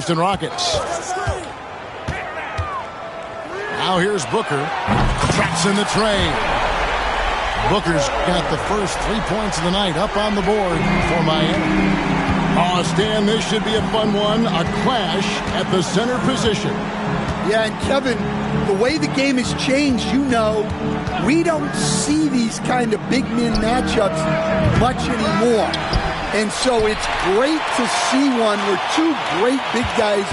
Houston Rockets. Now here's Booker. Traps in the tray. Booker's got the first 3 points of the night up on the board for Miami. Oh, Stan, this should be a fun one. A clash at the center position. Yeah, and Kevin, the way the game has changed, we don't see these kind of big men matchups much anymore. And so it's great to see one where two great big guys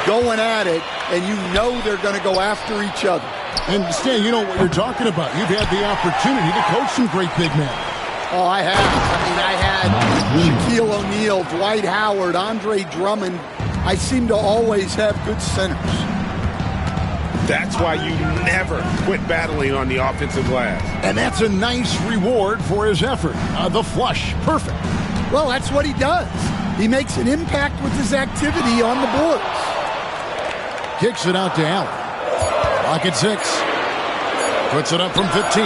going at it, and they're going to go after each other. And Stan, you know what you're talking about. You've had the opportunity to coach some great big men. Oh, I have. I had Shaquille O'Neal, Dwight Howard, Andre Drummond. I seem to always have good centers. That's why you never quit battling on the offensive glass. And that's a nice reward for his effort. The flush, perfect. Well, that's what he does. He makes an impact with his activity on the boards. Kicks it out to Allen. Clock at 6. Puts it up from 15.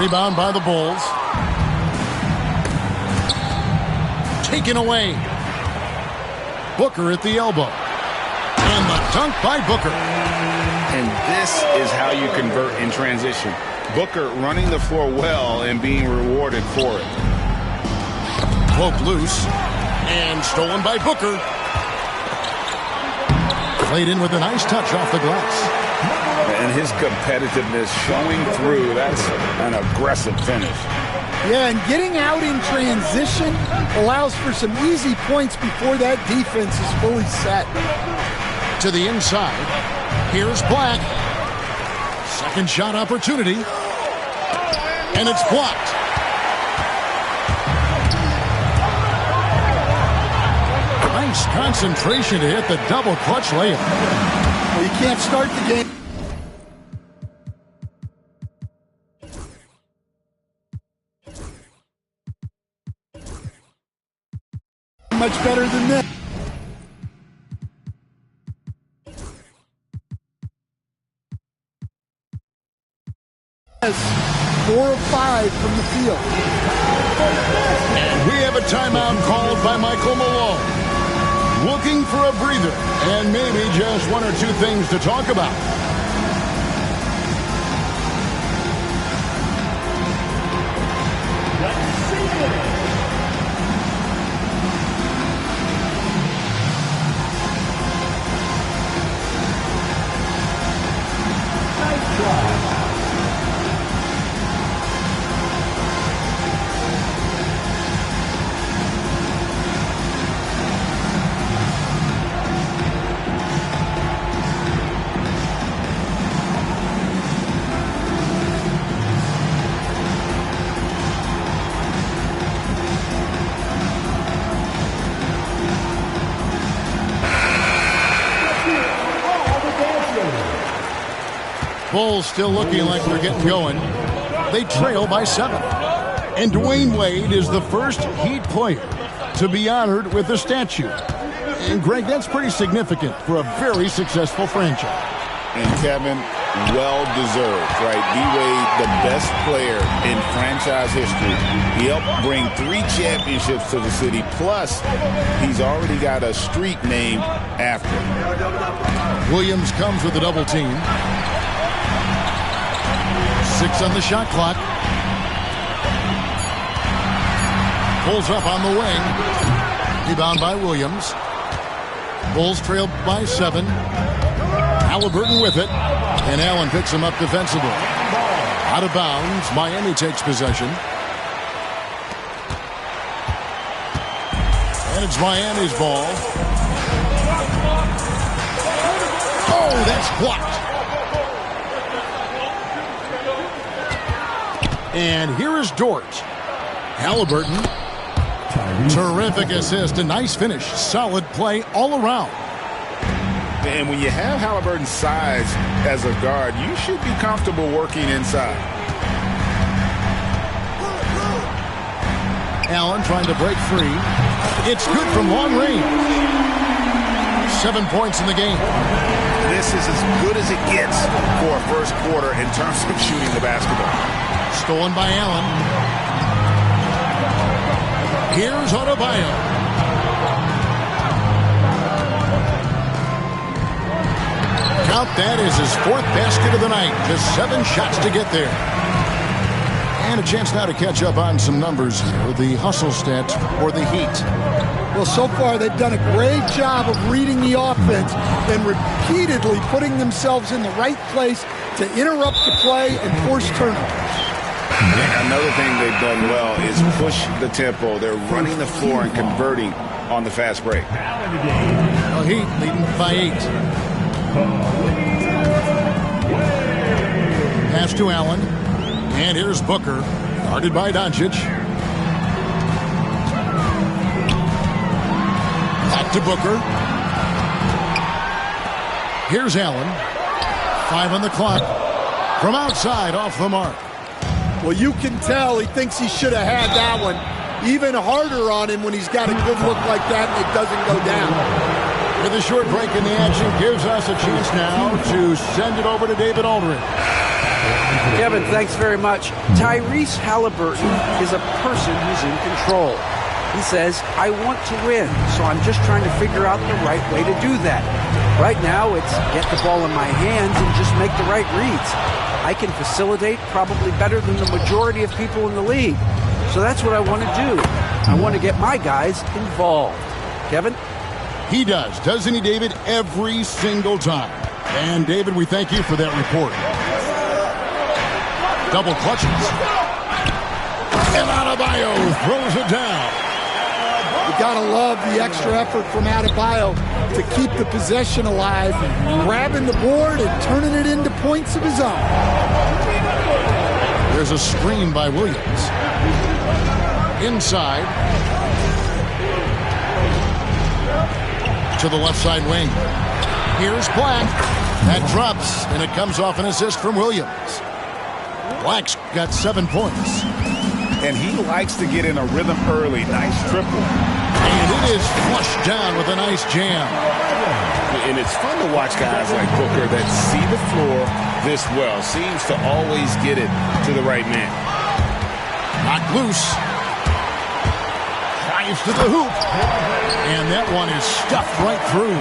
Rebound by the Bulls. Taken away. Booker at the elbow. And the dunk by Booker. And this is how you convert in transition. Booker running the floor well and being rewarded for it. Cloak loose. And stolen by Booker. Played in with a nice touch off the glass. And his competitiveness showing through. That's an aggressive finish. Yeah, and getting out in transition allows for some easy points before that defense is fully set. To the inside. Here's Black. Second shot opportunity. And it's blocked. Nice concentration to hit the double clutch layup. Well, you can't start the game. Much better than that. Yes, 4 of 5 from the field. And we have a timeout called by Michael Malone. Looking for a breather and maybe just one or two things to talk about. Bulls still looking like they're getting going. They trail by 7. And Dwayne Wade is the first Heat player to be honored with a statue. And Greg, that's pretty significant for a very successful franchise. And Kevin, well-deserved, right? D-Wade, the best player in franchise history. He helped bring 3 championships to the city. Plus, he's already got a street named after him. Williams comes with a double team. 6 on the shot clock. Pulls up on the wing. Rebound by Williams. Bulls trailed by 7. Halliburton with it. And Allen picks him up defensively. Out of bounds. Miami takes possession. And it's Miami's ball. Oh, that's blocked. And here is Dort. Halliburton. Terrific assist. A nice finish. Solid play all around. And when you have Halliburton's size as a guard, you should be comfortable working inside. Allen trying to break free. It's good from long range. 7 points in the game. This is as good as it gets for a first quarter in terms of shooting the basketball. Stolen by Allen. Here's Adebayo. count. That is his 4th basket of the night. Just 7 shots to get there. And a chance now to catch up on some numbers with the hustle stats for the Heat. Well, so far they've done a great job of reading the offense and repeatedly putting themselves in the right place to interrupt the play and force turnovers. Another thing they've done well is push the tempo. They're running the floor and converting on the fast break. The Heat leading by 8. Pass to Allen. And here's Booker, guarded by Doncic. Back to Booker. Here's Allen. 5 on the clock. From outside, off the mark. Well, you can tell he thinks he should have had that one. Even harder on him when he's got a good look like that and it doesn't go down. With a short break in the action, gives us a chance now to send it over to David Aldridge. Kevin, thanks very much. Tyrese Halliburton is a person who's in control. He says, I want to win, so I'm just trying to figure out the right way to do that. Right now, it's get the ball in my hands and just make the right reads. I can facilitate probably better than the majority of people in the league. So that's what I want to do. I want to get my guys involved. Kevin? He does, doesn't he, David? Every single time. And, David, we thank you for that report. Double clutches. And Adebayo throws it down. You gotta love the extra effort from Adebayo to keep the possession alive, grabbing the board and turning it into points of his own. There's a screen by Williams. Inside. To the left side wing. Here's Black. That drops, and it comes off an assist from Williams. Black's got 7 points. And he likes to get in a rhythm early. Nice triple. And it is flushed down with a nice jam. And it's fun to watch guys like Booker that see the floor this well. Seems to always get it to the right man. Knocked loose. Drives to the hoop. And that one is stuffed right through.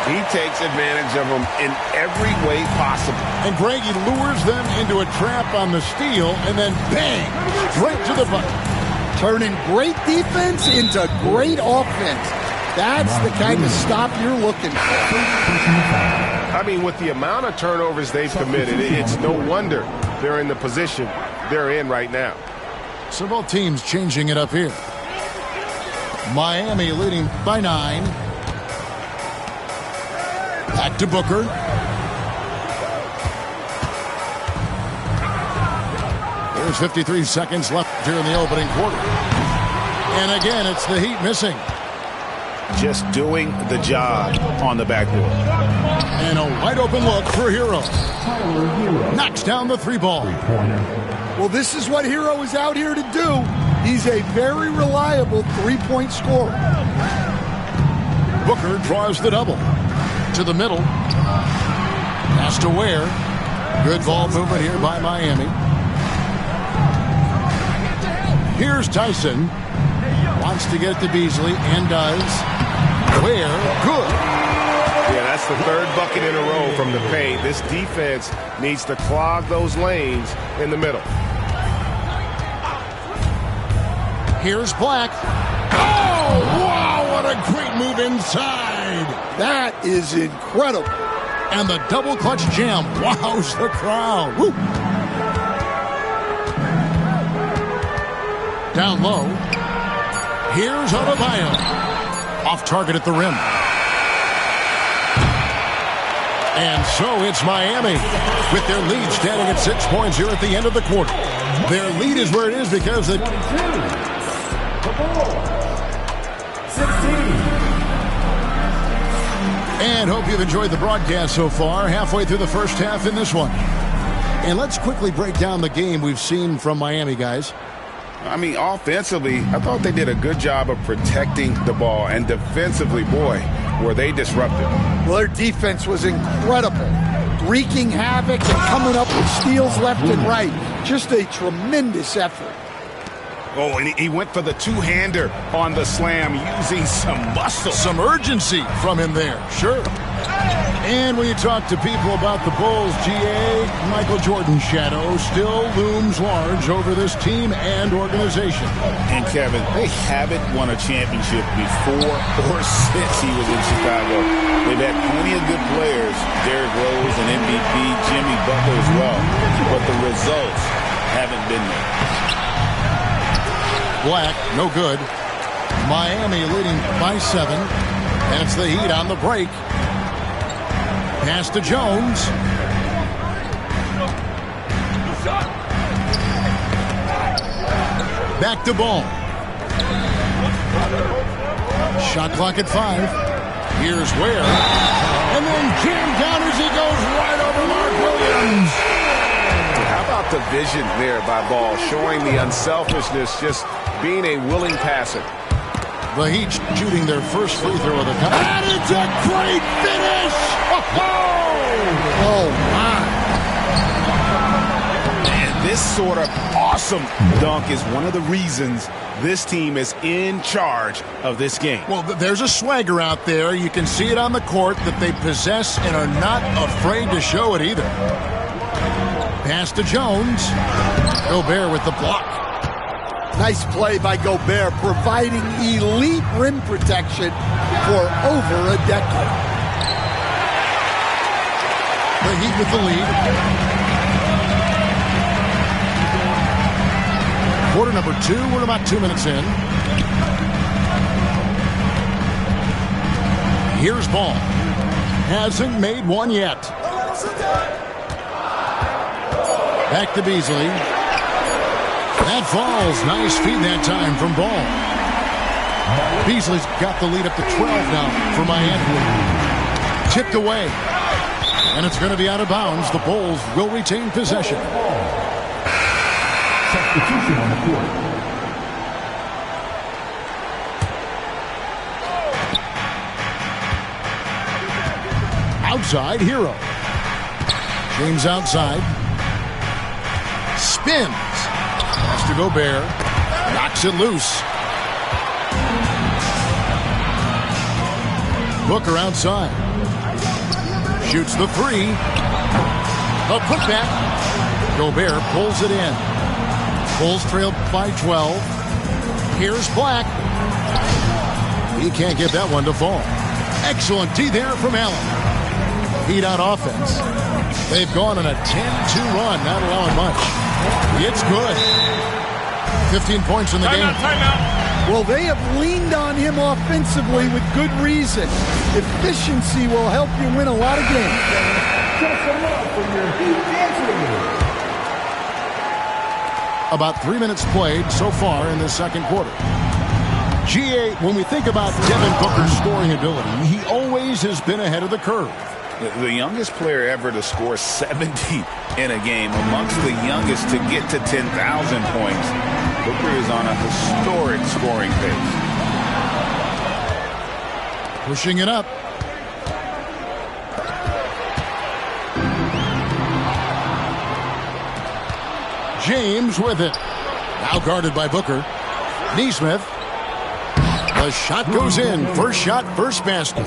He takes advantage of them in every way possible. And Greg, he lures them into a trap on the steal, and then bang, straight to the bucket. Turning great defense into great offense. That's the kind of stop you're looking for. I mean, with the amount of turnovers they've committed, it's no wonder they're in the position they're in right now. So both teams changing it up here. Miami leading by 9. Back to Booker. There's 53 seconds left here in the opening quarter. And again, it's the Heat missing. Just doing the job on the backboard. And a wide open look for Hero. Knocks down the 3-ball. Well, this is what Hero is out here to do. He's a very reliable 3-point scorer. Booker draws the double. To the middle. Pass to Ware. Good ball movement here by Miami. Here's Tyson. Wants to get it to Beasley and does. Ware, good. Yeah, that's the 3rd bucket in a row from the paint. This defense needs to clog those lanes in the middle. Here's Black. Oh, wow, what a great move inside. That is incredible. And the double clutch jam wows the crowd. Woo. Down low. Here's Adebayo. Off target at the rim. And so it's Miami with their lead standing at 6 points here at the end of the quarter. Their lead is where it is because the 16. And hope you've enjoyed the broadcast so far. Halfway through the first half in this one. And let's quickly break down the game we've seen from Miami, guys. I mean, offensively, I thought they did a good job of protecting the ball. And defensively, boy, were they disruptive. Well, their defense was incredible. Wreaking havoc and coming up with steals left and right. Just a tremendous effort. Oh, and he went for the two-hander on the slam using some muscle. Some urgency from him there, sure. And when you talk to people about the Bulls, GA, Michael Jordan's shadow still looms large over this team and organization. And Kevin, they haven't won a championship before or since he was in Chicago. They've had plenty of good players, Derrick Rose and MVP, Jimmy Butler as well, but the results haven't been there. Black, no good. Miami leading by 7, and it's the Heat on the break. Pass to Jones. Back to Ball. Shot clock at 5. Here's Ware. And then jammed down as he goes right over Mark Williams. How about the vision there by Ball, showing the unselfishness, just being a willing passer. The Heat shooting their first free throw of the time. And it's a great finish! Oh, my. And this sort of awesome dunk is one of the reasons this team is in charge of this game. Well, there's a swagger out there. You can see it on the court that they possess and are not afraid to show it either. Pass to Jones. Gobert with the block. Nice play by Gobert, providing elite rim protection for over a decade. The Heat with the lead. Quarter number 2. We're about 2 minutes in. Here's Ball. Hasn't made one yet. Back to Beasley. That falls. Nice feed that time from Ball. Beasley's got the lead up to 12 now for Miami. Tipped away. And it's going to be out of bounds. The Bulls will retain possession. Substitution on the court. Outside, Hero. James outside. Spins. Pass to Gobert. Knocks it loose. Booker outside. Shoots the 3. A putback. Gobert pulls it in. Bulls trailed by 12. Here's Black. He can't get that one to fall. Excellent D there from Allen. Heat on offense. They've gone on a 10-2 run, not allowing much. It's good. 15 points in the game. Timeout. Well, they have leaned on him offensively with good reason. Efficiency will help you win a lot of games. About 3 minutes played so far in the second quarter. GA, when we think about Devin Booker's scoring ability, he always has been ahead of the curve. The youngest player ever to score 70 in a game, amongst the youngest to get to 10,000 points. Booker is on a historic scoring pace. Pushing it up. James with it. Now guarded by Booker. Nesmith. The shot goes in. First shot, first basket.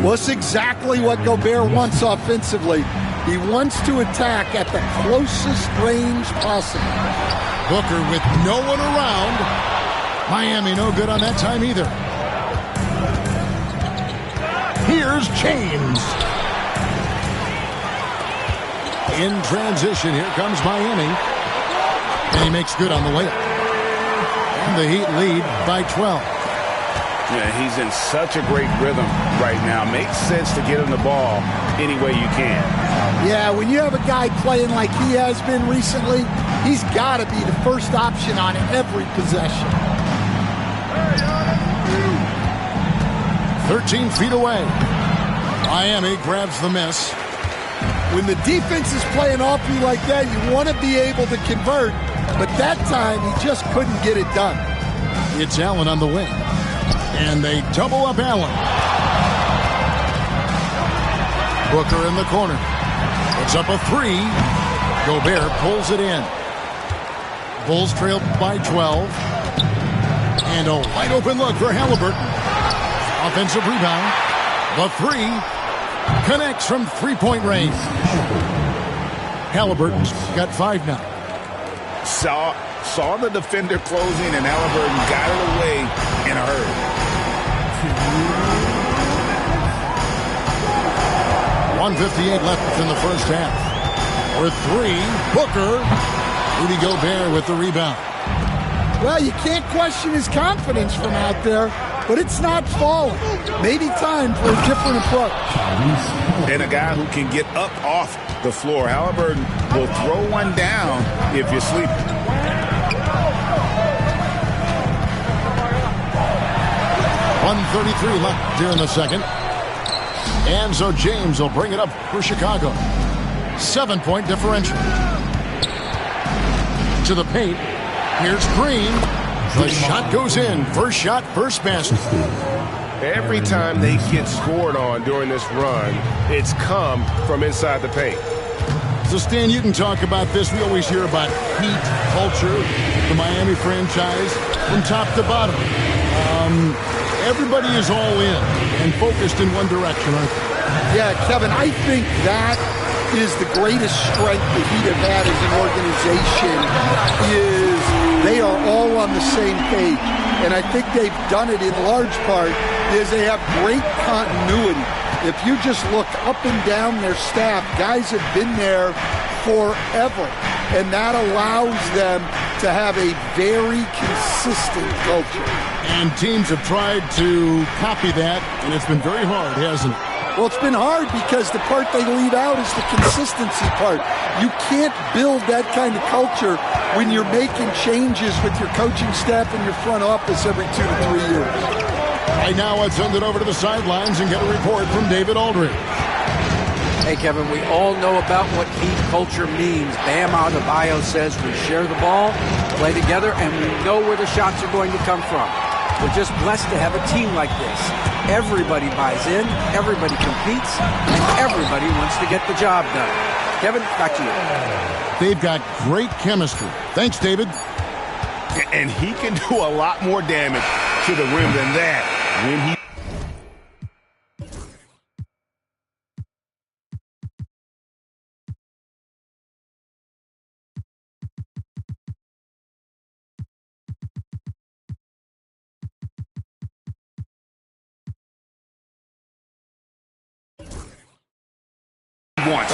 Well, it's exactly what Gobert wants offensively. He wants to attack at the closest range possible. Booker with no one around. Miami no good on that time either. Here's James. In transition, here comes Miami. And he makes good on the layup. And the Heat lead by 12. Yeah, he's in such a great rhythm right now. Makes sense to get him the ball any way you can. Yeah, when you have a guy playing like he has been recently, he's got to be the first option on every possession. 13 feet away. Miami grabs the miss. When the defense is playing off you like that, you want to be able to convert. But that time, he just couldn't get it done. It's Allen on the wing. And they double up Allen. Booker in the corner. It's up a 3. Gobert pulls it in. Bulls trailed by 12. And a wide open look for Halliburton. Offensive rebound. The 3. Connects from three-point range. Halliburton's got 5 now. Saw the defender closing, and Halliburton got it away in a hurry. 1:58 left in the first half. For 3, Booker. Rudy Gobert with the rebound. Well, you can't question his confidence from out there, but it's not falling. Maybe time for a different approach. And a guy who can get up off the floor. Halliburton will throw one down if you're sleeping. .133 left here in the second. And so James will bring it up for Chicago. 7-point differential. To the paint. Here's Green. The shot goes in. First shot, first basket. Every time they get scored on during this run, it's come from inside the paint. So, Stan, you can talk about this. We always hear about Heat culture, the Miami franchise, from top to bottom. Everybody is all in and focused in one direction, aren't they? Yeah, Kevin, I think that is the greatest strength the Heat have had as an organization is they are all on the same page. And I think they've done it in large part is they have great continuity. If you just look up and down their staff, guys have been there forever. And that allows them to have a very consistent culture. And teams have tried to copy that, and it's been very hard, hasn't it? Well, it's been hard because the part they leave out is the consistency part. You can't build that kind of culture when you're making changes with your coaching staff and your front office every 2 to 3 years. Right now, let's send it over to the sidelines and get a report from David Aldridge. Hey, Kevin, we all know about what Heat culture means. Bam Adebayo says we share the ball, play together, and we know where the shots are going to come from. We're just blessed to have a team like this. Everybody buys in, everybody competes, and everybody wants to get the job done. Kevin, back to you. They've got great chemistry. Thanks, David. And he can do a lot more damage to the rim than that when he...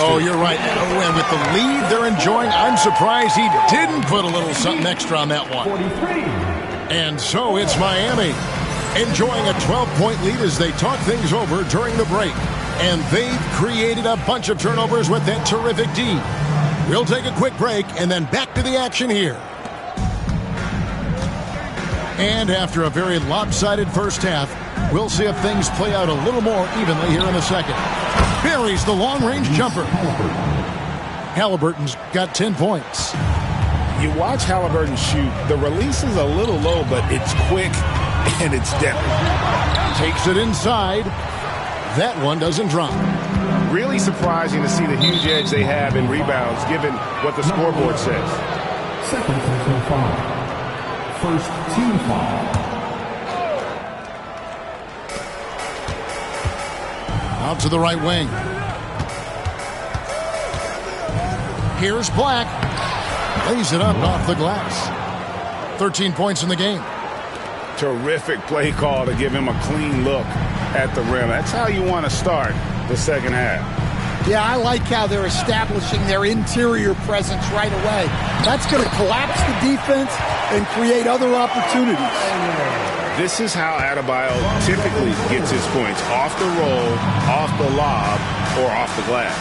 Oh, you're right. Oh, and with the lead they're enjoying, I'm surprised he didn't put a little something extra on that one. And so it's Miami enjoying a 12-point lead as they talk things over during the break. And they've created a bunch of turnovers with that terrific D. We'll take a quick break and then back to the action here. And after a very lopsided first half, we'll see if things play out a little more evenly here in the second. Buries the long-range jumper. Halliburton's got 10 points. You watch Halliburton shoot. The release is a little low, but it's quick and it's definite. Takes it inside. That one doesn't drop. Really surprising to see the huge edge they have in rebounds, given what the scoreboard says. Second personal foul. First team foul. Out to the right wing. Here's Black. Lays it up off the glass. 13 points in the game. Terrific play call to give him a clean look at the rim. That's how you want to start the second half. Yeah, I like how they're establishing their interior presence right away. That's going to collapse the defense and create other opportunities. This is how Adebayo typically gets his points. Off the roll, off the lob, or off the glass.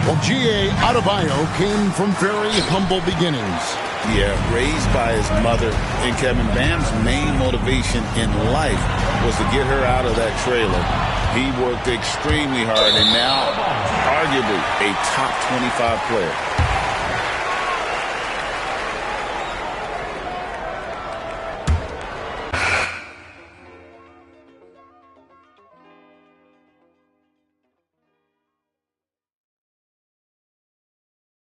Well, G.A. Adebayo came from very humble beginnings. Yeah, raised by his mother. And Kevin, Bam's main motivation in life was to get her out of that trailer. He worked extremely hard and now arguably a top 25 player.